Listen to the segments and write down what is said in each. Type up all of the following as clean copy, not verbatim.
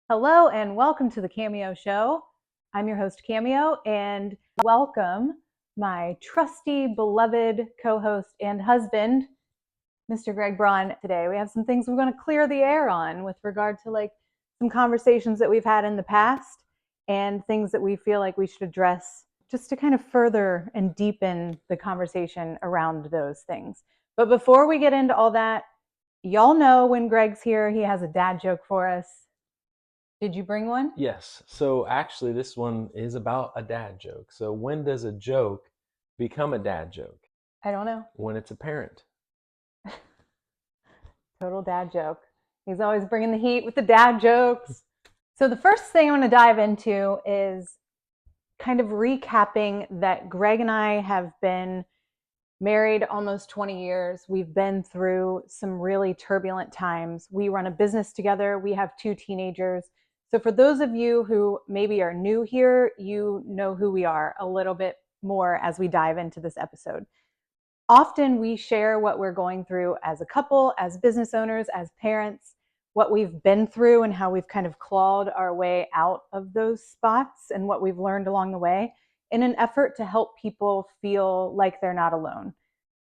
Hello and welcome to the Cameo Show. I'm your host, Cameo, and welcome my trusty, beloved co-host and husband, Mr. Greg Braun. Today we have some things we're going to clear the air on with regard to some conversations that we've had in the past and things that we feel like we should address just to kind of further and deepen the conversation around those things. But before we get into all that, y'all know when Greg's here, he has a dad joke for us. Did you bring one? Yes. So actually, this one is about a dad joke. So when does a joke become a dad joke? I don't know. When it's apparent. Total dad joke. He's always bringing the heat with the dad jokes. So the first thing I want to dive into is kind of recapping that Greg and I have been married almost 20 years. We've been through some really turbulent times. We run a business together. We have 2 teenagers. So for those of you who maybe are new here, you know who we are a little bit more as we dive into this episode. Often we share what we're going through as a couple, as business owners, as parents, what we've been through and how we've kind of clawed our way out of those spots and what we've learned along the way in an effort to help people feel like they're not alone.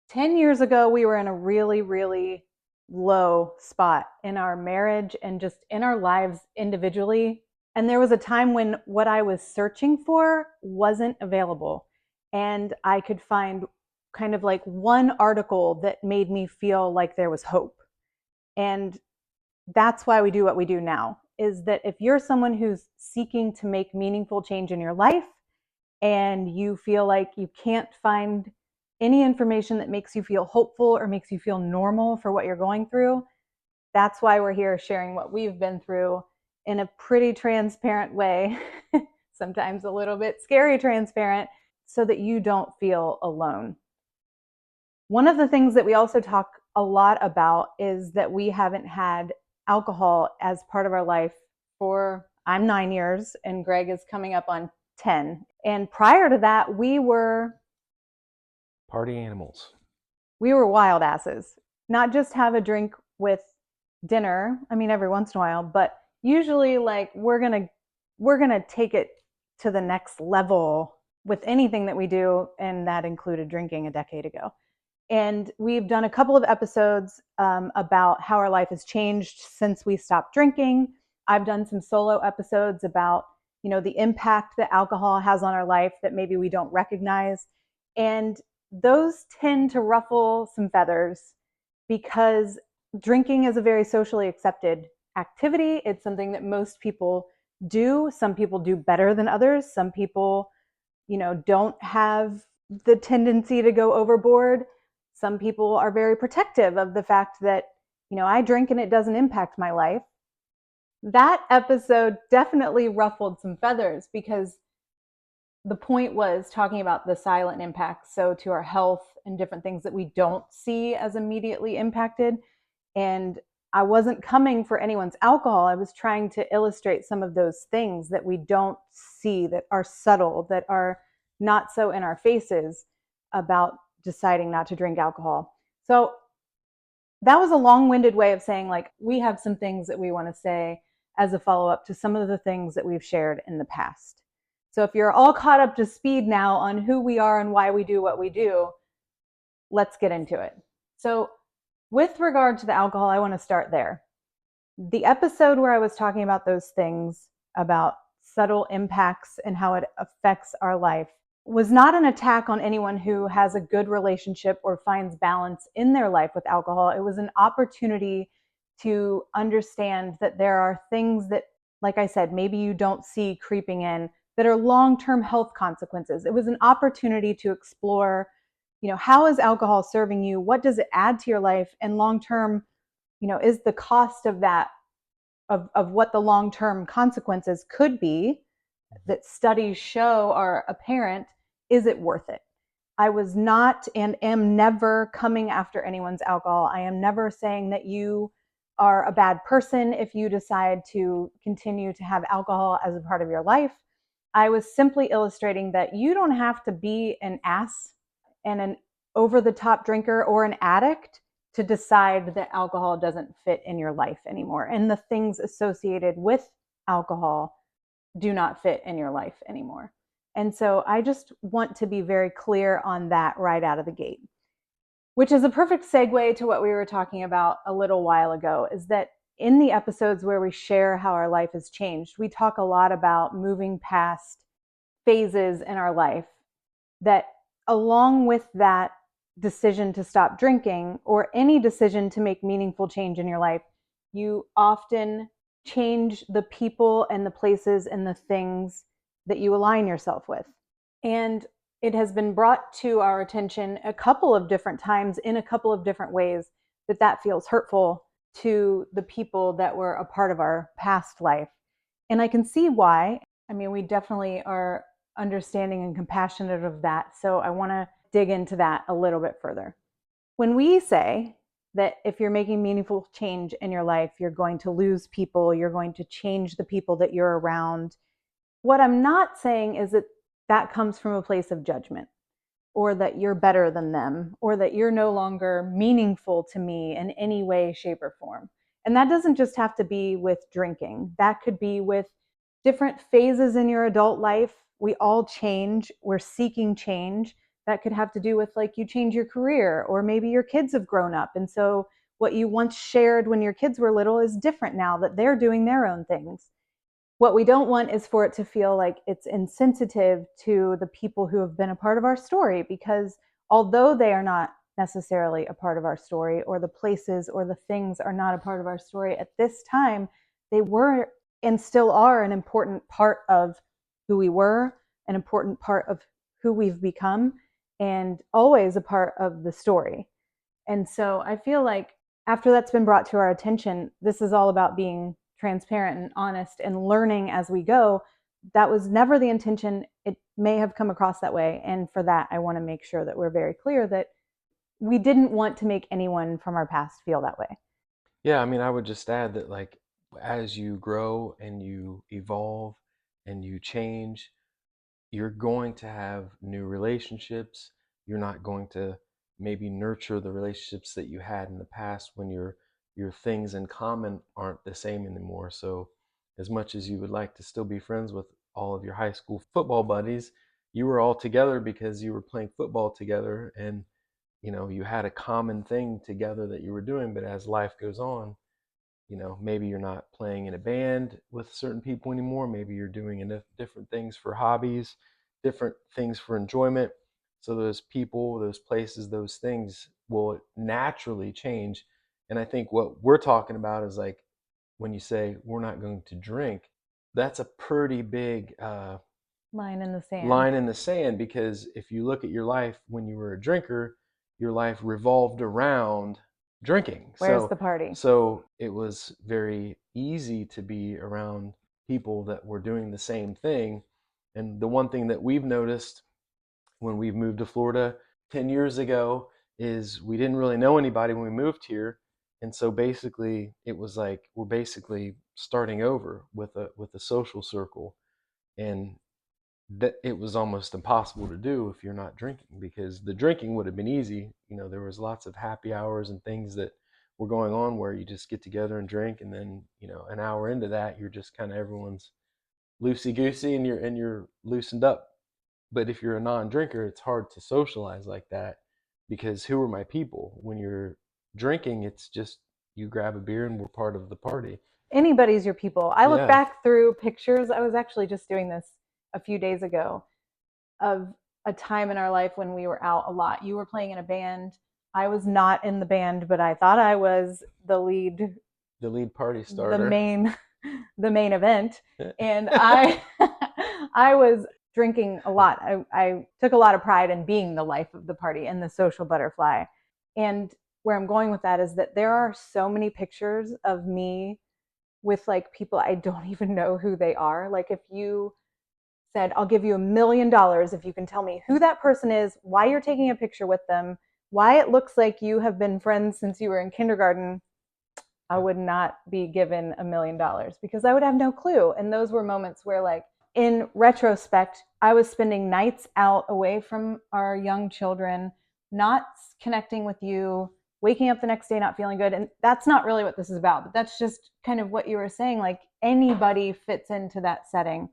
10 years ago, we were in a really, really low spot in our marriage and just in our lives individually. And there was a time when what I was searching for wasn't available. And I could find kind of like one article that made me feel like there was hope. And that's why we do what we do now, is that if you're someone who's seeking to make meaningful change in your life and you feel like you can't find any information that makes you feel hopeful or makes you feel normal for what you're going through, that's why we're here sharing what we've been through in a pretty transparent way, sometimes a little bit scary transparent, so that you don't feel alone. One of the things that we also talk a lot about is that we haven't had alcohol as part of our life for, I'm 9 years and Greg is coming up on 10. And prior to that, we were Party animals. wild asses. Not just have a drink with dinner, I mean every once in a while, but usually we're going to take it to the next level with anything that we do, and that included drinking a decade ago. And we've done a couple of episodes about how our life has changed since we stopped drinking. I've done some solo episodes about, the impact that alcohol has on our life that maybe we don't recognize. And those tend to ruffle some feathers because drinking is a very socially accepted activity. It's something that most people do. Some people do better than others. Some people, don't have the tendency to go overboard. Some people are very protective of the fact that, I drink and it doesn't impact my life. That episode definitely ruffled some feathers because the point was talking about the silent impacts, so to our health and different things that we don't see as immediately impacted. And I wasn't coming for anyone's alcohol. I was trying to illustrate some of those things that we don't see, that are subtle, that are not so in our faces about deciding not to drink alcohol. So that was a long-winded way of saying, we have some things that we want to say as a follow-up to some of the things that we've shared in the past. So if you're all caught up to speed now on who we are and why we do what we do, let's get into it. So with regard to the alcohol, I want to start there. The episode where I was talking about those things, about subtle impacts and how it affects our life, was not an attack on anyone who has a good relationship or finds balance in their life with alcohol. It was an opportunity to understand that there are things that, like I said, maybe you don't see creeping in that are long-term health consequences. It was an opportunity to explore, how is alcohol serving you? What does it add to your life? And long-term, is the cost of that, of what the long-term consequences could be that studies show are apparent, is it worth it? I was not and am never coming after anyone's alcohol. I am never saying that you are a bad person if you decide to continue to have alcohol as a part of your life. I was simply illustrating that you don't have to be an ass and an over-the-top drinker or an addict to decide that alcohol doesn't fit in your life anymore, and the things associated with alcohol do not fit in your life anymore. And so I just want to be very clear on that right out of the gate, which is a perfect segue to what we were talking about a little while ago, is that in the episodes where we share how our life has changed, we talk a lot about moving past phases in our life that, along with that decision to stop drinking or any decision to make meaningful change in your life, you often change the people and the places and the things that you align yourself with. And it has been brought to our attention a couple of different times in a couple of different ways that that feels hurtful to the people that were a part of our past life. And I can see why. I mean, we definitely are understanding and compassionate of that. So I want to dig into that a little bit further. When we say that if you're making meaningful change in your life, you're going to lose people, you're going to change the people that you're around, what I'm not saying is that that comes from a place of judgment, or that you're better than them, or that you're no longer meaningful to me in any way, shape, or form. And that doesn't just have to be with drinking. That could be with different phases in your adult life. We all change. We're seeking change. That could have to do with, like, you change your career, or maybe your kids have grown up. And so what you once shared when your kids were little is different now that they're doing their own things. What we don't want is for it to feel like it's insensitive to the people who have been a part of our story, because although they are not necessarily a part of our story, or the places or the things are not a part of our story at this time, they were and still are an important part of who we were, an important part of who we've become, and always a part of the story. And so I feel like after that's been brought to our attention, this is all about being transparent and honest and learning as we go. That was never the intention. It may have come across that way. And for that, I want to make sure that we're very clear that we didn't want to make anyone from our past feel that way. Yeah, I mean, I would just add that, like, as you grow and you evolve and you change, you're going to have new relationships. You're not going to maybe nurture the relationships that you had in the past when your things in common aren't the same anymore. So as much as you would like to still be friends with all of your high school football buddies, you were all together because you were playing football together, and you had a common thing together that you were doing. But as life goes on, maybe you're not playing in a band with certain people anymore. Maybe you're doing different things for hobbies, different things for enjoyment. So those people, those places, those things will naturally change. And I think what we're talking about is, like, when you say we're not going to drink, that's a pretty big Line in the sand. line in the sand, because if you look at your life when you were a drinker, your life revolved around drinking. Where's So the party? so it was very easy to be around people that were doing the same thing. And the one thing that we've noticed when we've moved to Florida 10 years ago is we didn't really know anybody when we moved here. And so basically it was like we're basically starting over with a social circle. And that it was almost impossible to do if you're not drinking, because the drinking would have been easy. There was lots of happy hours and things that were going on where you just get together and drink, and then an hour into that you're just kind of everyone's loosey goosey and you're loosened up. But if you're a non-drinker, it's hard to socialize like that, because who are my people? When you're drinking, it's just you grab a beer and we're part of the party. Anybody's your people. I look Yeah. back through pictures. I was actually just doing this a few days ago, of a time in our life when we were out a lot. You were playing in a band. I was not in the band, but I thought I was The lead party the starter. main, the main event. And I, I was drinking a lot. I took a lot of pride in being the life of the party and the social butterfly. And where I'm going with that is that there are so many pictures of me with, like, people I don't even know who they are. Like, if you said, I'll give you $1 million if you can tell me who that person is, why you're taking a picture with them, why it looks like you have been friends since you were in kindergarten, I would not be given $1 million, because I would have no clue. And those were moments where, like, in retrospect, I was spending nights out away from our young children, not connecting with you, waking up the next day not feeling good. And that's not really what this is about, but that's just kind of what you were saying. Like anybody fits into that setting.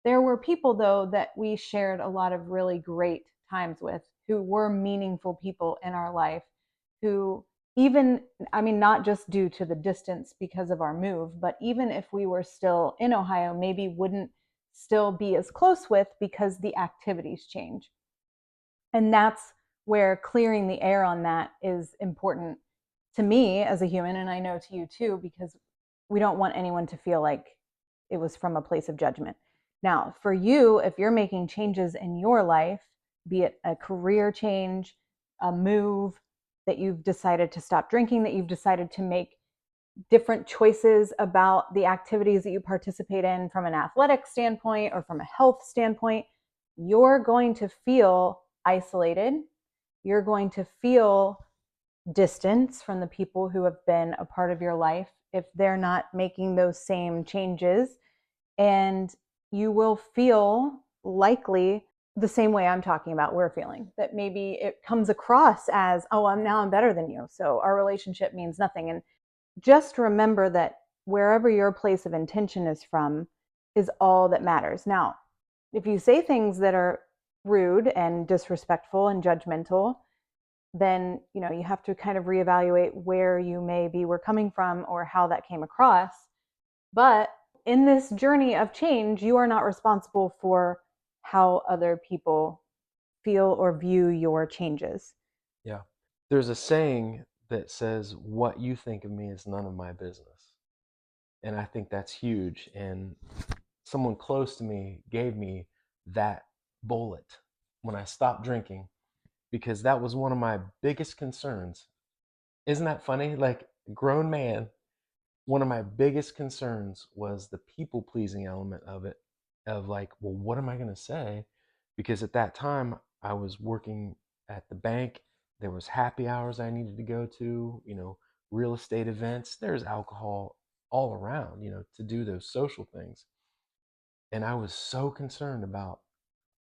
There were people, though, that we shared a lot of really great times with who were meaningful people in our life, who, even, I mean, not just due to the distance because of our move, but even if we were still in Ohio, maybe wouldn't still be as close with because the activities change. And that's where clearing the air on that is important to me as a human, and I know to you too, because we don't want anyone to feel like it was from a place of judgment. Now, for you, if you're making changes in your life, be it a career change, a move, that you've decided to stop drinking, that you've decided to make different choices about the activities that you participate in from an athletic standpoint or from a health standpoint, you're going to feel isolated. You're going to feel distance from the people who have been a part of your life if they're not making those same changes. And you will feel likely the same way I'm talking about we're feeling, that maybe it comes across as, oh, I'm better than you, so our relationship means nothing. And just remember that wherever your place of intention is from is all that matters. Now, if you say things that are rude and disrespectful and judgmental, then you have to kind of reevaluate where you maybe were coming from or how that came across. But in this journey of change, you are not responsible for how other people feel or view your changes. Yeah. There's a saying that says, "What you think of me is none of my business." And I think that's huge. And someone close to me gave me that bullet when I stopped drinking, because that was one of my biggest concerns. Isn't that funny? Like, grown man, one of my biggest concerns was the people pleasing element of it, of like, well, what am I going to say? Because at that time I was working at the bank. There was happy hours I needed to go to, real estate events. There's alcohol all around, to do those social things. And I was so concerned about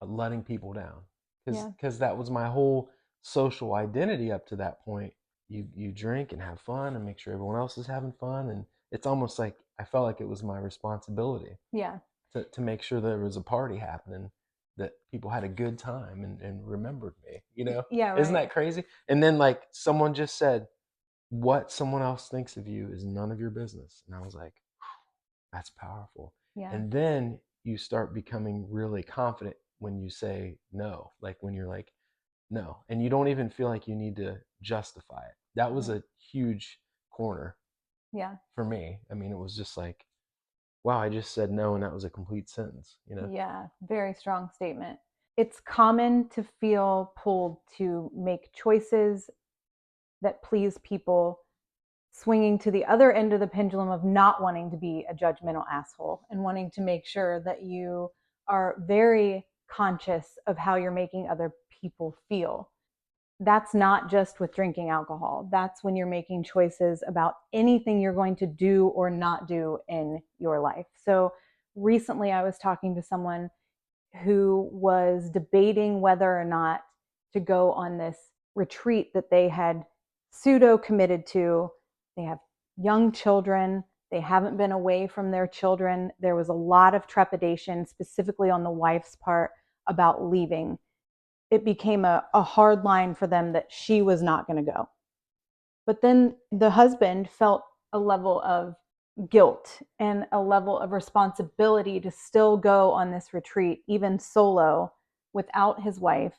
letting people down, Yeah. because that was my whole social identity up to that point. You drink and have fun and make sure everyone else is having fun, and it's almost like I felt like it was my responsibility Yeah. to make sure there was a party happening, that people had a good time and remembered me. Yeah, Isn't right. that crazy? And then, like, someone just said, what someone else thinks of you is none of your business. And I was like, that's powerful. Yeah. And then you start becoming really confident when you say no, like when you're like, no, and you don't even feel like you need to justify it. That was Right. a huge corner Yeah. for me. I mean, it was just like, wow, I just said no, and that was a complete sentence. Yeah. Very strong statement. It's common to feel pulled to make choices that please people, swinging to the other end of the pendulum of not wanting to be a judgmental asshole and wanting to make sure that you are very conscious of how you're making other people feel. That's not just with drinking alcohol. That's when you're making choices about anything you're going to do or not do in your life. So recently I was talking to someone who was debating whether or not to go on this retreat that they had pseudo committed to. They have young children. They haven't been away from their children. There was a lot of trepidation, specifically on the wife's part, about leaving. It became a hard line for them that she was not going to go. But then the husband felt a level of guilt and a level of responsibility to still go on this retreat, even solo, without his wife,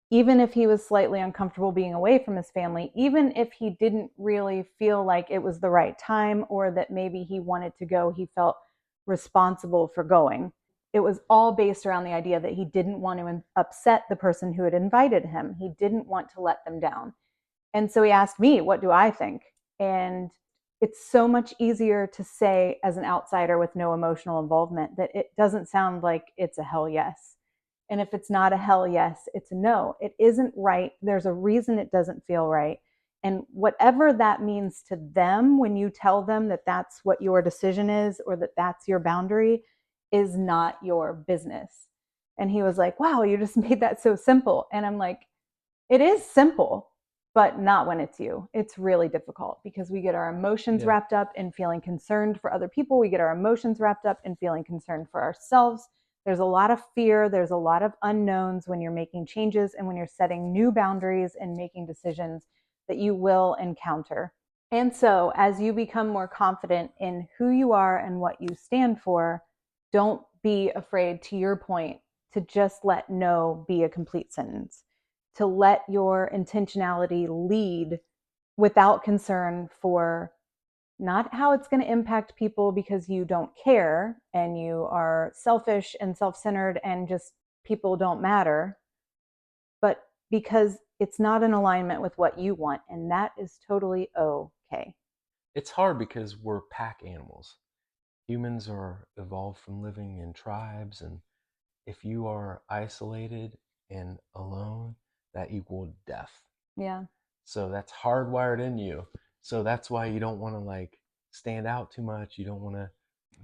even if he was slightly uncomfortable being away from his family, even if he didn't really feel like it was the right time or that maybe he wanted to go, he felt responsible for going. It was all based around the idea that he didn't want to upset the person who had invited him. He didn't want to let them down. And so he asked me, what do I think? And it's so much easier to say as an outsider with no emotional involvement that it doesn't sound like it's a hell yes. And if it's not a hell yes, it's a no. It isn't right. There's a reason it doesn't feel right. And whatever that means to them when you tell them that that's what your decision is or that that's your boundary is not your business. And he was like, wow, you just made that so simple. And I'm like, it is simple. but not when it's you. It's really difficult because we get our emotions Yeah. wrapped up in feeling concerned for other people. We get our emotions wrapped up in feeling concerned for ourselves. There's a lot of fear. There's a lot of unknowns when you're making changes and when you're setting new boundaries and making decisions that you will encounter. And so, as you become more confident in who you are and what you stand for, don't be afraid, to your point, to just let no be a complete sentence, to let your intentionality lead without concern for not how it's going to impact people because you don't care and you are selfish and self centered and just people don't matter, but because it's not in alignment with what you want. And that is totally okay. It's hard because we're pack animals. Humans are evolved from living in tribes, and if you are isolated and alone, that equals death. Yeah. So that's hardwired in you. So that's why you don't want to like stand out too much. You don't want to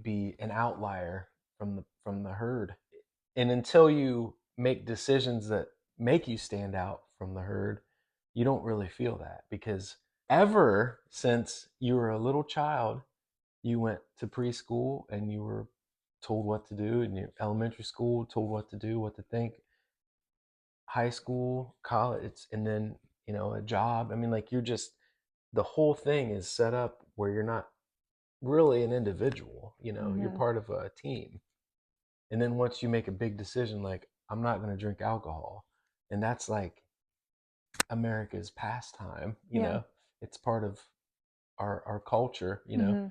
be an outlier from the herd. And until you make decisions that make you stand out from the herd, you don't really feel that because ever since you were a little child, you went to preschool and you were told what to do, and your elementary school told what to do, what to think, high school, college, and then a job. I mean, like you're just the whole thing is set up where you're not really an individual. You're Mm-hmm. part of a team. And then once you make a big decision, like I'm not going to drink alcohol, and that's like America's pastime. Yeah. It's part of our culture. Mm-hmm.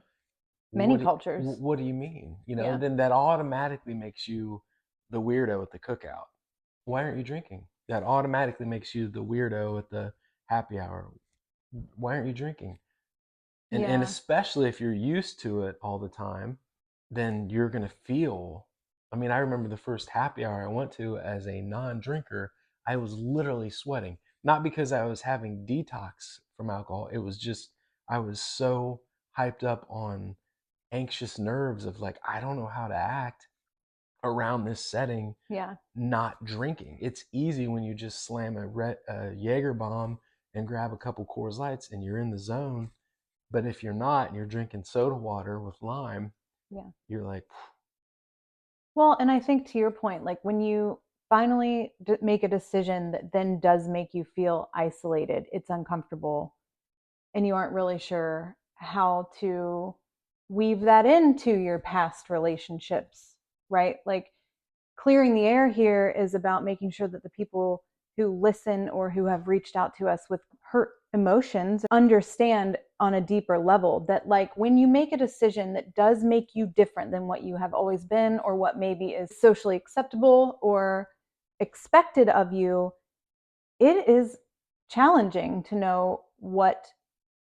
Many What do, cultures. what do you mean? Yeah. Then that automatically makes you the weirdo at the cookout. Why aren't you drinking? That automatically makes you the weirdo at the happy hour. Why aren't you drinking? And Yeah. especially if you're used to it all the time, then you're gonna feel. I mean, I remember the first happy hour I went to as a non-drinker. I was literally sweating, not because I was having detox from alcohol. It was just I was so hyped up on anxious nerves of like I don't know how to act around this setting Yeah. not drinking. It's easy when you just slam a Jaeger bomb and grab a couple Coors Lights and you're in the zone. But if you're not and you're drinking soda water with lime, Yeah. you're like, Well, and I think to your point, like when you finally make a decision that then does make you feel isolated, it's uncomfortable, and you aren't really sure how to weave that into your past relationships, right? Like clearing the air here is about making sure that the people who listen or who have reached out to us with hurt emotions understand on a deeper level that like when you make a decision that does make you different than what you have always been or what maybe is socially acceptable or expected of you, it is challenging to know what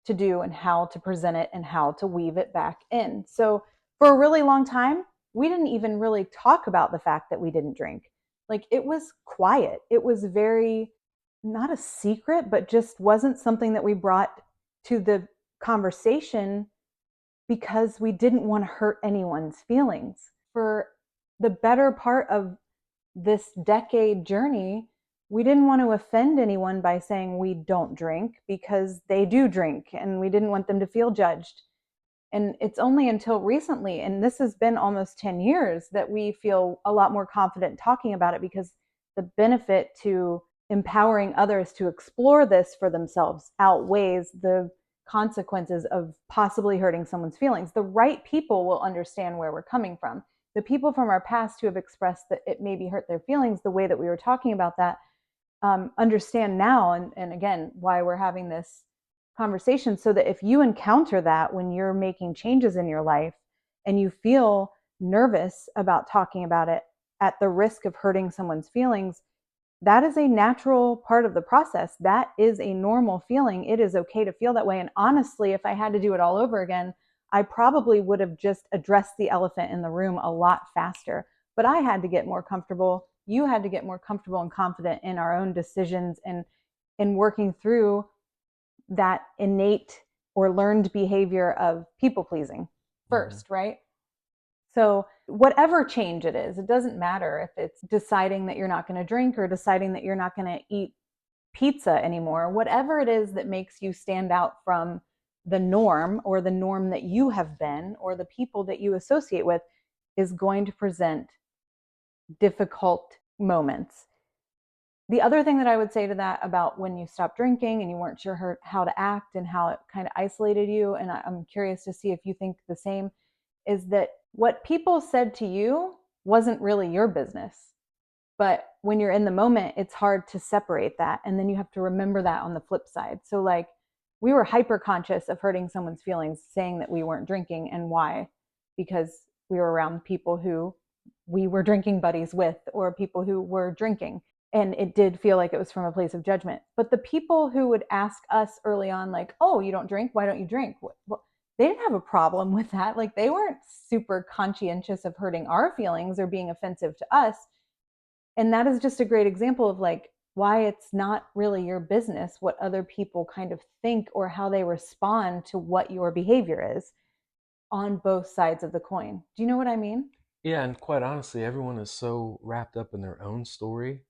to do and how to present it and how to weave it back in. So for a really long time, we didn't even really talk about the fact that we didn't drink. Like it was quiet. It was very not a secret, but just wasn't something that we brought to the conversation because we didn't want to hurt anyone's feelings. For the better part of this decade journey, we didn't want to offend anyone by saying we don't drink because they do drink and we didn't want them to feel judged. And it's only until recently, and this has been almost 10 years, that we feel a lot more confident talking about it because the benefit to empowering others to explore this for themselves outweighs the consequences of possibly hurting someone's feelings. The right people will understand where we're coming from. The people from our past who have expressed that it maybe hurt their feelings, the way that we were talking about that, understand now, and again, why we're having this conversation, so that if you encounter that when you're making changes in your life and you feel nervous about talking about it at the risk of hurting someone's feelings, that is a natural part of the process. That is a normal feeling. It is okay to feel that way. And honestly, if I had to do it all over again, I probably would have just addressed the elephant in the room a lot faster. But I had to get more comfortable. You had to get more comfortable and confident in our own decisions and in working through that innate or learned behavior of people pleasing mm-hmm. first, right? So, whatever change it is, it doesn't matter if it's deciding that you're not going to drink or deciding that you're not going to eat pizza anymore, whatever it is that makes you stand out from the norm, or the norm that you have been, or the people that you associate with, is going to present difficult moments. The other thing that I would say to that about when you stopped drinking and you weren't sure how to act and how it kind of isolated you, and I'm curious to see if you think the same, is that what people said to you wasn't really your business. But when you're in the moment, it's hard to separate that. And then you have to remember that on the flip side. So, like, we were hyper conscious of hurting someone's feelings, saying that we weren't drinking. And why? Because we were around people who we were drinking buddies with, or people who were drinking. And it did feel like it was from a place of judgment. But the people who would ask us early on, like, oh, you don't drink? Why don't you drink? Well, they didn't have a problem with that. Like, they weren't super conscientious of hurting our feelings or being offensive to us. And that is just a great example of like why it's not really your business what other people kind of think or how they respond to what your behavior is, on both sides of the coin. Do you know what I mean? Yeah, and quite honestly, everyone is so wrapped up in their own story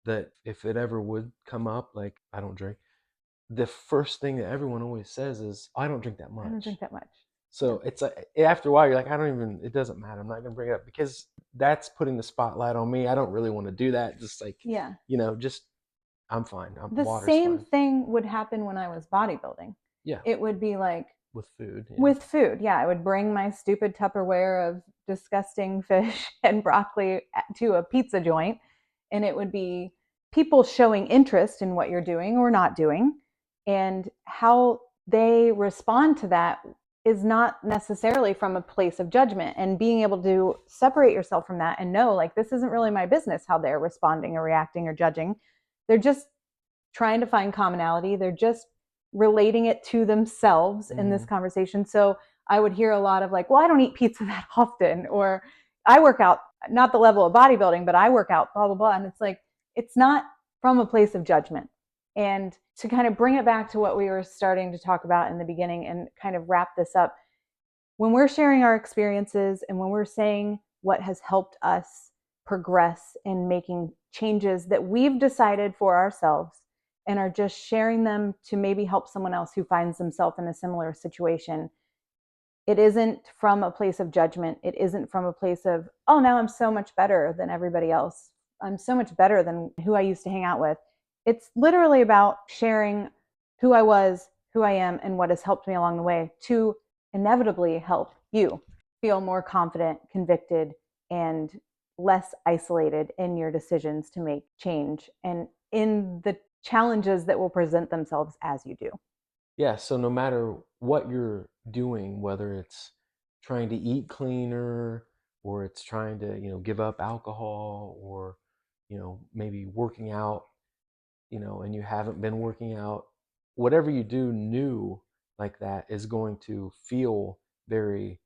that if it ever would come up, like I don't drink, the first thing that everyone always says is, "I don't drink that I don't much." drink that much. Yeah. So it's like after a while, you're like, I don't even. It doesn't matter. I'm not gonna bring it up because that's putting the spotlight on me. I don't really want to do that. Just like, Yeah. just I'm fine. The Water's same fine. thing would happen when I was bodybuilding. Yeah, It would be like, with food. Yeah. with food, yeah, I would bring my stupid Tupperware of disgusting fish and broccoli to a pizza joint, and it would be people showing interest in what you're doing or not doing, and how they respond to that is not necessarily from a place of judgment, and being able to separate yourself from that and know, like, this isn't really my business how they're responding or reacting or judging. They're just trying to find commonality. They're just relating it to themselves in this Hmm. conversation. So I would hear a lot of like, well, I don't eat pizza that often, or I work out, not the level of bodybuilding, but I work out, blah, blah, blah. And it's like, it's not from a place of judgment. And to kind of bring it back to what we were starting to talk about in the beginning and kind of wrap this up, when we're sharing our experiences and when we're saying what has helped us progress in making changes that we've decided for ourselves, and are just sharing them to maybe help someone else who finds themselves in a similar situation, it isn't from a place of judgment. It isn't from a place of, oh, now I'm so much better than everybody else. I'm so much better than who I used to hang out with. It's literally about sharing who I was, who I am, and what has helped me along the way to inevitably help you feel more confident, convicted, and less isolated in your decisions to make change and in the challenges that will present themselves as you do. Yeah. So no matter what you're doing, whether it's trying to eat cleaner or it's trying to, give up alcohol or, maybe working out, and you haven't been working out, whatever you do new like that is going to feel very,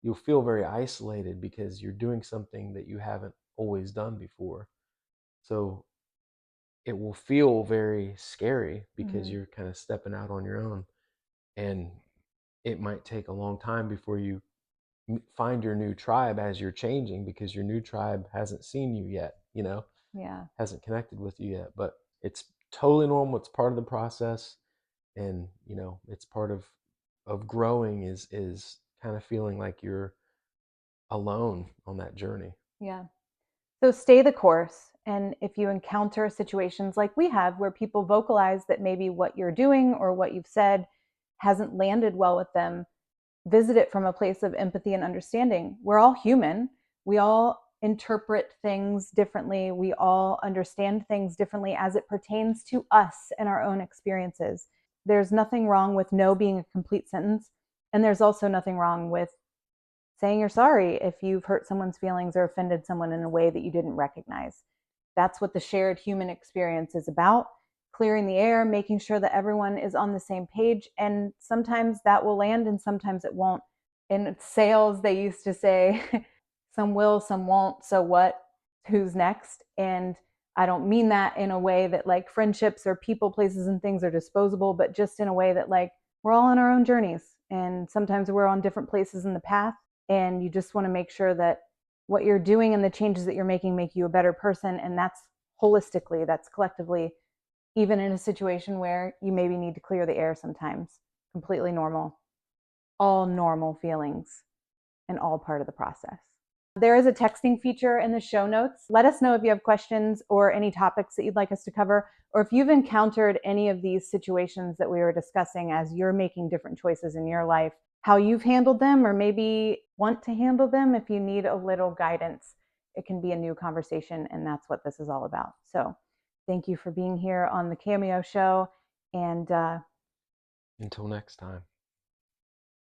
you'll feel very isolated because you're doing something that you haven't always done before. So it will feel very scary because Mm-hmm. you're kind of stepping out on your own. And it might take a long time before you find your new tribe as you're changing because your new tribe hasn't seen you yet, Yeah. hasn't connected with you yet. But it's totally normal. It's part of the process. And, it's part of growing is kind of feeling like you're alone on that journey. Yeah. So stay the course. And if you encounter situations like we have where people vocalize that maybe what you're doing or what you've said hasn't landed well with them, visit it from a place of empathy and understanding. We're all human. We all interpret things differently. We all understand things differently as it pertains to us and our own experiences. There's nothing wrong with no being a complete sentence. And there's also nothing wrong with saying you're sorry if you've hurt someone's feelings or offended someone in a way that you didn't recognize. That's what the shared human experience is about. Clearing the air, making sure that everyone is on the same page. And sometimes that will land and sometimes it won't. In sales, they used to say, some will, some won't. So what? Who's next? And I don't mean that in a way that like friendships or people, places, and things are disposable, but just in a way that like we're all on our own journeys. And sometimes we're on different places in the path, and you just want to make sure that what you're doing and the changes that you're making make you a better person, and that's holistically, that's collectively, even in a situation where you maybe need to clear the air sometimes. Completely normal. All normal feelings and all part of the process. There is a texting feature in the show notes. Let us know if you have questions or any topics that you'd like us to cover, or if you've encountered any of these situations that we were discussing as you're making different choices in your life, how you've handled them, or maybe want to handle them. If you need a little guidance, it can be a new conversation, and that's what this is all about. So thank you for being here on the Cameo Show, and Until next time.